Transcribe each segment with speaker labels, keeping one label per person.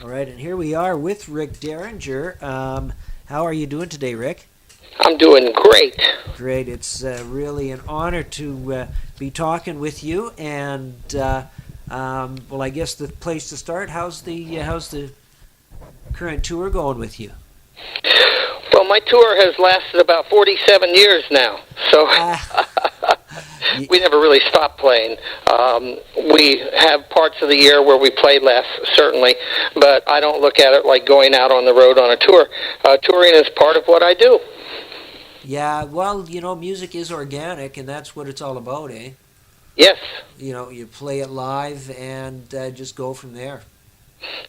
Speaker 1: All right, and here we are with Rick Derringer. How are you doing today, Rick?
Speaker 2: I'm doing great.
Speaker 1: Great. It's really an honor to be talking with you. And well, I guess the place to start. How's the current tour going with you?
Speaker 2: Well, my tour has lasted about 47 years now, so we never really stopped playing. We have parts of the year where we play less, certainly, but I don't look at it like going out on the road on a tour. Touring is part of what I do.
Speaker 1: Yeah, well, music is organic, and that's what it's all about, eh?
Speaker 2: Yes.
Speaker 1: You play it live and just go from there.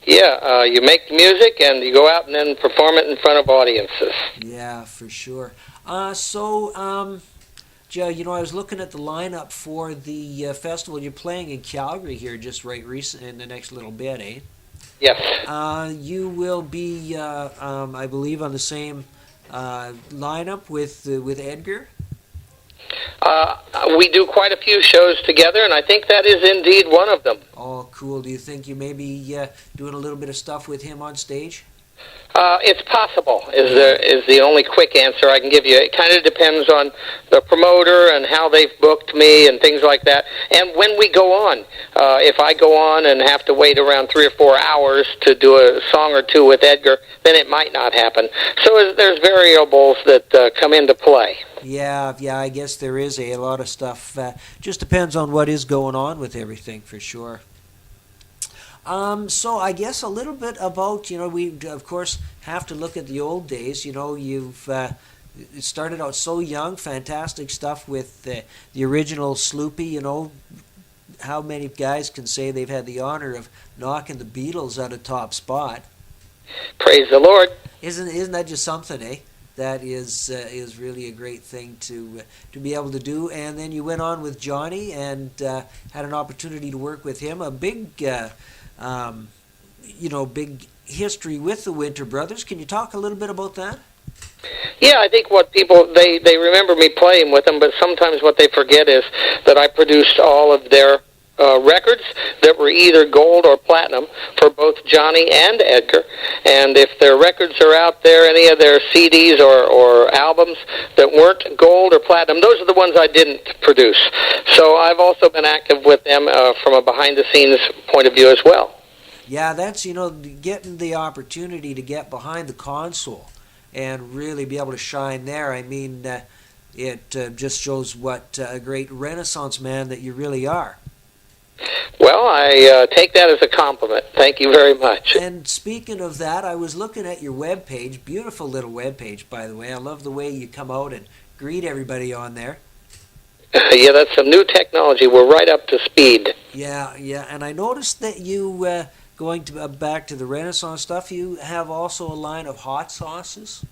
Speaker 2: Yeah, you make the music and you go out and then perform it in front of audiences.
Speaker 1: Yeah, for sure. Joe, I was looking at the lineup for the festival you're playing in Calgary here just right recent in the next little bit, eh?
Speaker 2: Yes.
Speaker 1: You will be, I believe, on the same lineup with Edgar.
Speaker 2: We do quite a few shows together, and I think that is indeed one of them.
Speaker 1: Oh, cool. Do you think you may be doing a little bit of stuff with him on stage?
Speaker 2: It's possible, is the only quick answer I can give you. It kind of depends on the promoter and how they've booked me and things like that. And when we go on, if I go on and have to wait around 3 or 4 hours to do a song or two with Edgar, then it might not happen. So there's variables that come into play.
Speaker 1: Yeah, I guess there is a lot of stuff. Just depends on what is going on with everything, for sure. So I guess a little bit about, we of course have to look at the old days. You've started out so young, fantastic stuff with the original Sloopy. How many guys can say they've had the honor of knocking the Beatles out of top spot?
Speaker 2: Praise the Lord.
Speaker 1: Isn't that just something, eh? That is really a great thing to be able to do. And then you went on with Johnny and had an opportunity to work with him. A big big history with the Winter Brothers. Can you talk a little bit about that?
Speaker 2: Yeah, I think what people, they remember me playing with them, but sometimes what they forget is that I produced all of their records that were either gold or platinum for both Johnny and Edgar. And if their records are out there, any of their CDs or albums that weren't gold or platinum, those are the ones I didn't produce. So I've also been active with them from a behind-the-scenes point of view as well.
Speaker 1: Yeah, that's, getting the opportunity to get behind the console and really be able to shine there. I mean, it just shows what a great Renaissance man that you really are.
Speaker 2: Well, I take that as a compliment. Thank you very much.
Speaker 1: And speaking of that, I was looking at your webpage. Beautiful little webpage, by the way. I love the way you come out and greet everybody on there.
Speaker 2: Yeah, that's some new technology. We're right up to speed.
Speaker 1: Yeah, and I noticed that you, going back to the Renaissance stuff, you have also a line of hot sauces.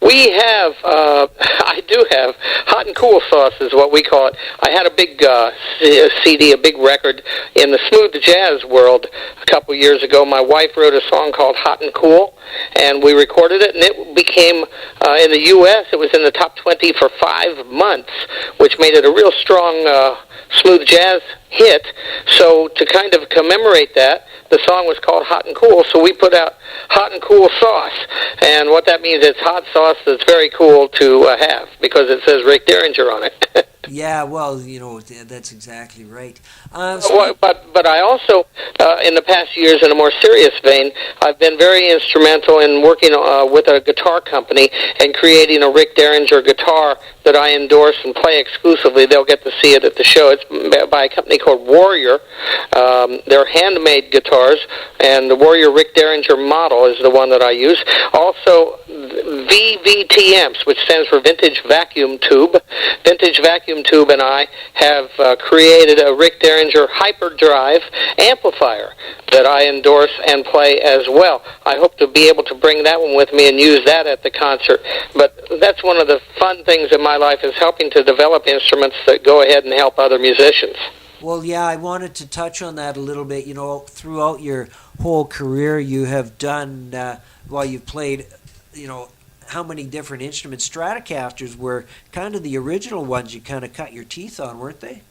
Speaker 2: We have, I do have, hot and cool sauce is what we call it. I had a big CD, a big record in the smooth jazz world a couple years ago. My wife wrote a song called Hot and Cool, and we recorded it, and it became, in the U.S., it was in the top 20 for 5 months, which made it a real strong smooth jazz hit. So to kind of commemorate that, the song was called Hot and Cool, so we put out Hot and Cool Sauce. And what that means, it's hot sauce that's very cool to have, because it says Rick Derringer on it.
Speaker 1: Yeah, well, that's exactly right.
Speaker 2: But I also, in the past years, in a more serious vein, I've been very instrumental in working with a guitar company and creating a Rick Derringer guitar that I endorse and play exclusively. They'll get to see it at the show. It's by a company called Warrior. They're handmade guitars, and the Warrior Rick Derringer model is the one that I use. Also, VVTMs, which stands for Vintage Vacuum Tube. Vintage Vacuum Tube and I have created a Rick Derringer hyperdrive amplifier that I endorse and play as well. I hope to be able to bring that one with me and use that at the concert. But that's one of the fun things in my life, is helping to develop instruments that go ahead and help other musicians.
Speaker 1: Well, yeah, I wanted to touch on that a little bit. Throughout your whole career, you have done, you've played, how many different instruments. Stratocasters were kind of the original ones you kind of cut your teeth on, weren't they?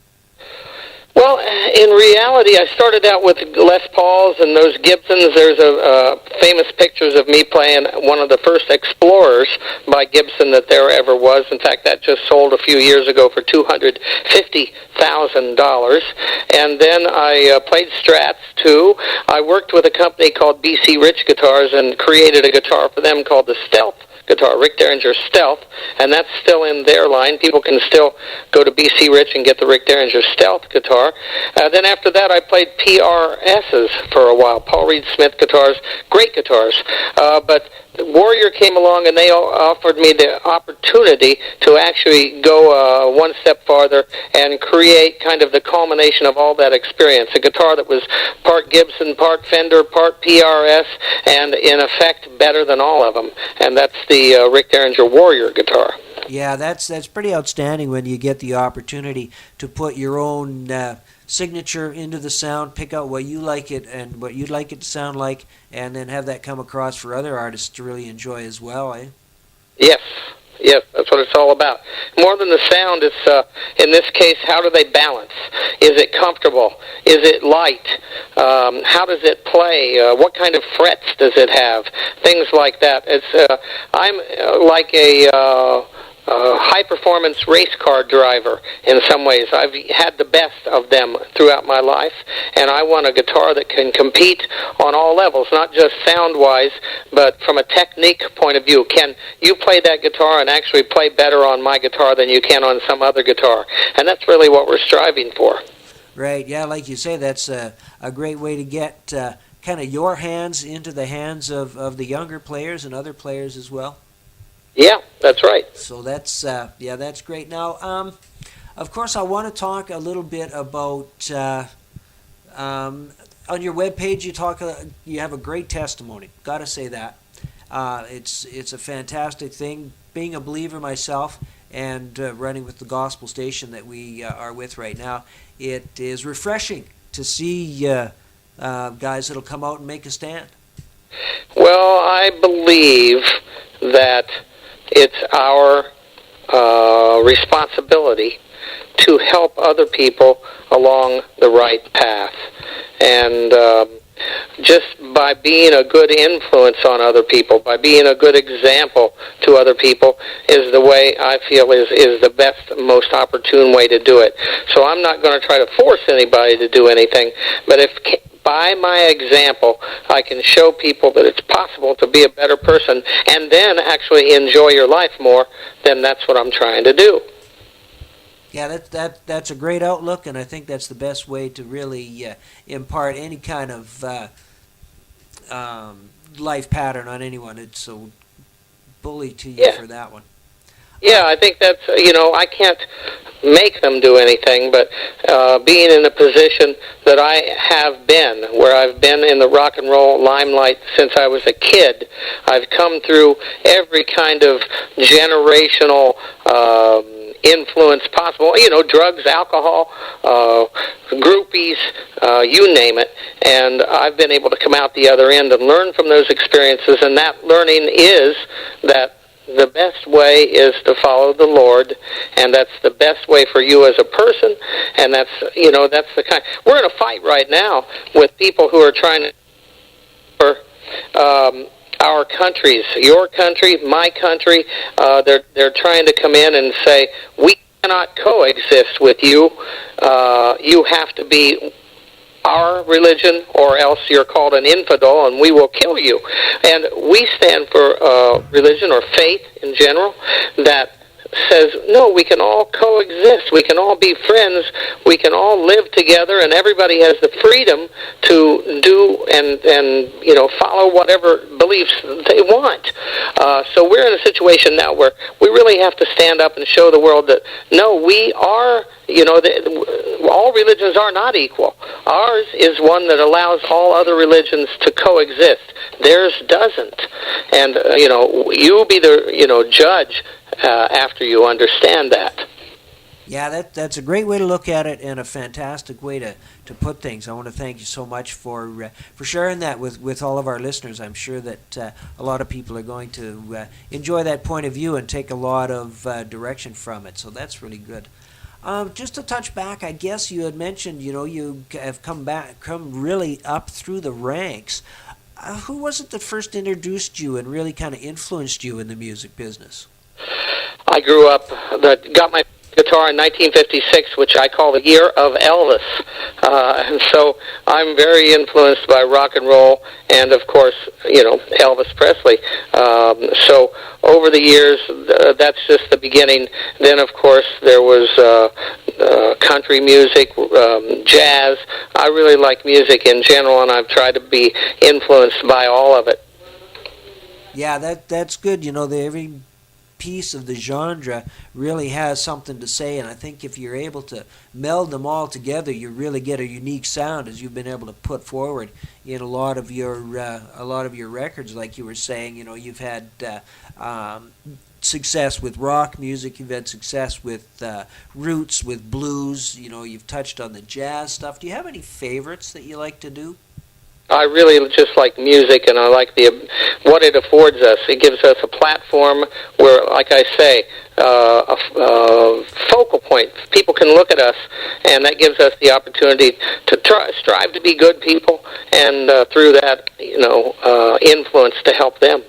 Speaker 2: Well, in reality, I started out with Les Pauls and those Gibsons. There's a famous pictures of me playing one of the first Explorers by Gibson that there ever was. In fact, that just sold a few years ago for $250,000. And then I played Strats, too. I worked with a company called BC Rich Guitars and created a guitar for them called the Stealth guitar, Rick Derringer Stealth, and that's still in their line. People can still go to BC Rich and get the Rick Derringer Stealth guitar. Then after that, I played PRSs for a while, Paul Reed Smith guitars, great guitars. But Warrior came along, and they offered me the opportunity to actually go one step farther and create kind of the culmination of all that experience, a guitar that was part Gibson, part Fender, part PRS, and in effect better than all of them. And that's the Rick Derringer Warrior guitar.
Speaker 1: Yeah, that's pretty outstanding when you get the opportunity to put your own signature into the sound, pick out what you like it and what you'd like it to sound like, and then have that come across for other artists to really enjoy as well, eh?
Speaker 2: Yes, that's what it's all about. More than the sound, it's, in this case, how do they balance? Is it comfortable? Is it light? How does it play? What kind of frets does it have? Things like that. I'm like a high-performance race car driver in some ways. I've had the best of them throughout my life, and I want a guitar that can compete on all levels, not just sound-wise, but from a technique point of view. Can you play that guitar and actually play better on my guitar than you can on some other guitar? And that's really what we're striving for.
Speaker 1: Right, yeah, like you say, that's a great way to get kind of your hands into the hands of the younger players and other players as well.
Speaker 2: Yeah, that's right.
Speaker 1: So that's that's great. Now, of course, I want to talk a little bit about on your webpage. You have a great testimony. Got to say that it's a fantastic thing. Being a believer myself and running with the gospel station that we are with right now, it is refreshing to see guys that'll come out and make a stand.
Speaker 2: Well, I believe that it's our responsibility to help other people along the right path. And just by being a good influence on other people, by being a good example to other people, is the way I feel is the best, most opportune way to do it. So I'm not going to try to force anybody to do anything, but if by my example, I can show people that it's possible to be a better person and then actually enjoy your life more, then that's what I'm trying to do.
Speaker 1: Yeah, that's a great outlook, and I think that's the best way to really impart any kind of life pattern on anyone. It's so bully to you for that one.
Speaker 2: Yeah, I think that's, I can't make them do anything, but being in a position that I have been, where I've been in the rock and roll limelight since I was a kid, I've come through every kind of generational influence possible, drugs, alcohol, groupies, you name it, and I've been able to come out the other end and learn from those experiences, and that learning is that the best way is to follow the Lord, and that's the best way for you as a person, and that's the kind. We're in a fight right now with people who are trying to our countries, your country, my country. They're trying to come in and say, we cannot coexist with you. You have to be our religion, or else you're called an infidel, and we will kill you. And we stand for religion or faith in general that says, no, we can all coexist. We can all be friends. We can all live together, and everybody has the freedom to do and follow whatever beliefs they want. So we're in a situation now where we really have to stand up and show the world that, no, we are, all religions are not equal. Ours is one that allows all other religions to coexist. Theirs doesn't. And, you be the, judge after you understand that.
Speaker 1: Yeah, that's a great way to look at it, and a fantastic way to put things. I want to thank you so much for sharing that with all of our listeners. I'm sure that a lot of people are going to enjoy that point of view and take a lot of direction from it. So that's really good. Just to touch back, I guess you had mentioned, you have come really up through the ranks. Who was it that first introduced you and really kind of influenced you in the music business?
Speaker 2: I grew up, got my guitar in 1956, which I call the year of Elvis. And so I'm very influenced by rock and roll and, of course, Elvis Presley. So over the years, that's just the beginning. Then, of course, there was country music, jazz. I really like music in general, and I've tried to be influenced by all of it.
Speaker 1: Yeah, that's good. Every piece of the genre really has something to say, and I think if you're able to meld them all together, you really get a unique sound, as you've been able to put forward in a lot of your records. Like you were saying, you've had success with rock music, you've had success with roots, with blues. You've touched on the jazz stuff. Do you have any favorites that you like to do?
Speaker 2: I really just like music, and I like what it affords us. It gives us a platform where, like I say, a focal point. People can look at us, and that gives us the opportunity to strive to be good people, and through that, influence to help them.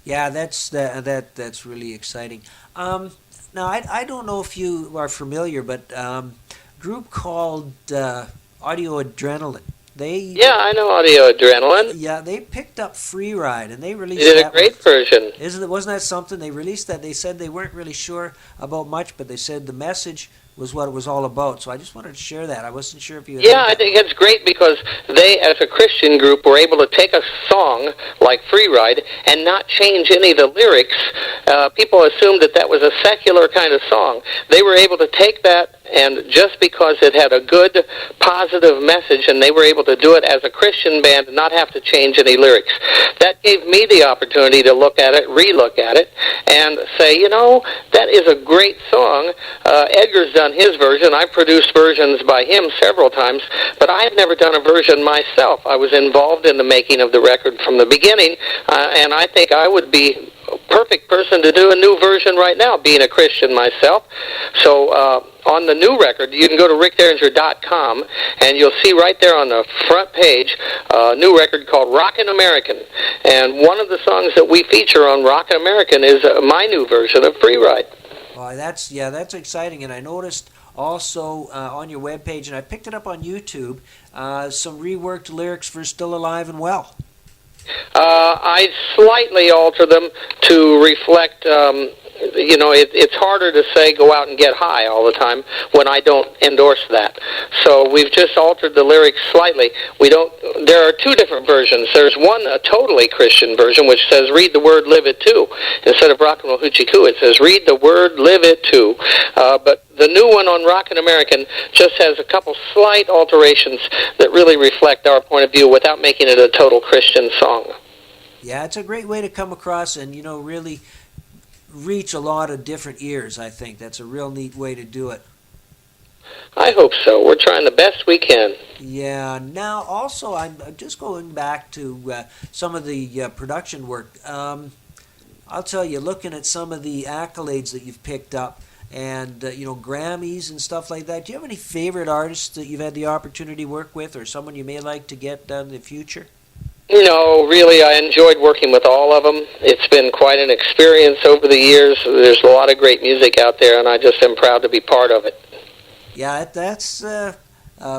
Speaker 1: Yeah, that's really exciting. Now, I don't know if you are familiar, but group called Audio Adrenaline.
Speaker 2: Yeah, I know Audio Adrenaline.
Speaker 1: Yeah, they picked up Free Ride, and they released
Speaker 2: They did a great version.
Speaker 1: Wasn't that something? They released that. They said they weren't really sure about much, but they said the message was what it was all about. So I just wanted to share that. I wasn't sure if you had heard that.
Speaker 2: I think it's great because they, as a Christian group, were able to take a song like Free Ride and not change any of the lyrics. People assumed that was a secular kind of song. They were able to take that, and just because it had a good, positive message, and they were able to do it as a Christian band and not have to change any lyrics. That gave me the opportunity to look at it, re-look at it, and say, that is a great song. Edgar's done his version. I've produced versions by him several times, but I have never done a version myself. I was involved in the making of the record from the beginning, and I think I would be a perfect person to do a new version right now, being a Christian myself. So on the new record, you can go to rickderringer.com, and you'll see right there on the front page a new record called Rockin' American. And one of the songs that we feature on Rockin' American is my new version of Free Ride.
Speaker 1: Well, that's exciting, and I noticed also on your webpage, and I picked it up on YouTube, some reworked lyrics for Still Alive and Well.
Speaker 2: I slightly alter them to reflect, it's harder to say go out and get high all the time when I don't endorse that. So we've just altered the lyrics slightly. There are two different versions. There's one, a totally Christian version, which says read the word, live it too. Instead of rock and roll hoochie coo, it says read the word, live it too. But the new one on Rockin' American just has a couple slight alterations that really reflect our point of view without making it a total Christian song.
Speaker 1: Yeah, it's a great way to come across and, really reach a lot of different ears, I think. That's a real neat way to do it.
Speaker 2: I hope so. We're trying the best we can.
Speaker 1: Yeah. Now, also, I'm just going back to some of the production work. I'll tell you, looking at some of the accolades that you've picked up, and Grammys and stuff like that. Do you have any favorite artists that you've had the opportunity to work with, or someone you may like to get done in the future?
Speaker 2: No, really, I enjoyed working with all of them. It's been quite an experience over the years. There's a lot of great music out there, and I just am proud to be part of it.
Speaker 1: Yeah, that's a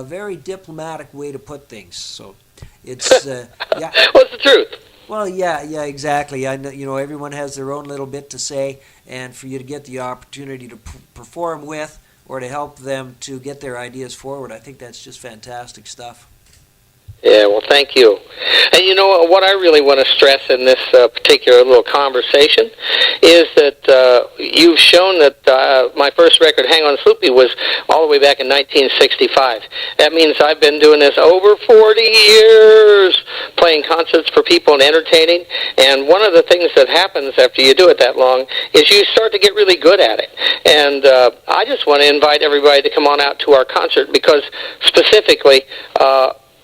Speaker 1: very diplomatic way to put things. So it's yeah.
Speaker 2: What's the truth?
Speaker 1: Well, yeah, exactly. I know, everyone has their own little bit to say, and for you to get the opportunity to perform with or to help them to get their ideas forward, I think that's just fantastic stuff.
Speaker 2: Yeah, well, thank you. And what I really want to stress in this particular little conversation is that you've shown that my first record, Hang On Sloopy, was all the way back in 1965. That means I've been doing this over 40 years, playing concerts for people and entertaining. And one of the things that happens after you do it that long is you start to get really good at it. And I just want to invite everybody to come on out to our concert because specifically,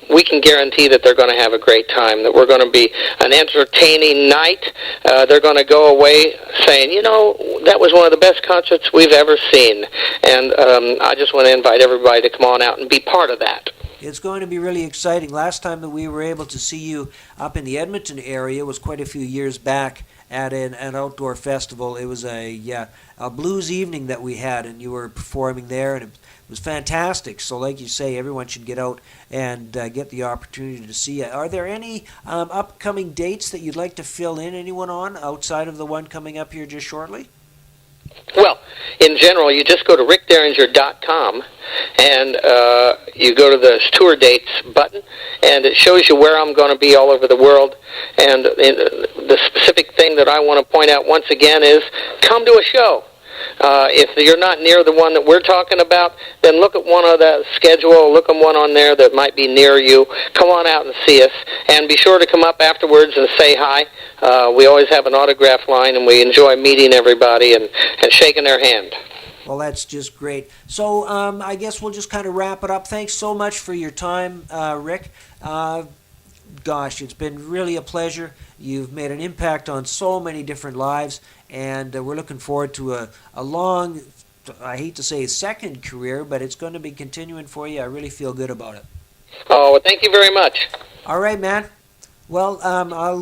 Speaker 2: we can guarantee that they're going to have a great time, that we're going to be an entertaining night. They're going to go away saying, you know, that was one of the best concerts we've ever seen. And I just want to invite everybody to come on out and be part of that.
Speaker 1: It's going to be really exciting. Last time that we were able to see you up in the Edmonton area was quite a few years back at an outdoor festival. It was a blues evening that we had, and you were performing there, and it was fantastic. So like you say, everyone should get out and get the opportunity to see it. Are there any upcoming dates that you'd like to fill in anyone on outside of the one coming up here just shortly?
Speaker 2: Well, in general, you just go to rickderringer.com and you go to the tour dates button, and it shows you where I'm going to be all over the world. And the specific thing that I want to point out once again is come to a show. If you're not near the one that we're talking about, then look at one of the schedule, look at one on there that might be near you. Come on out and see us, and be sure to come up afterwards and say hi. We always have an autograph line, and we enjoy meeting everybody and shaking their hand.
Speaker 1: Well, that's just great. So I guess we'll just kind of wrap it up. Thanks so much for your time, Rick. Gosh, it's been really a pleasure. You've made an impact on so many different lives, and we're looking forward to a long, I hate to say second career, but it's going to be continuing for you. I really feel good about it.
Speaker 2: Oh, well, thank you very much.
Speaker 1: All right, man. Well, I'll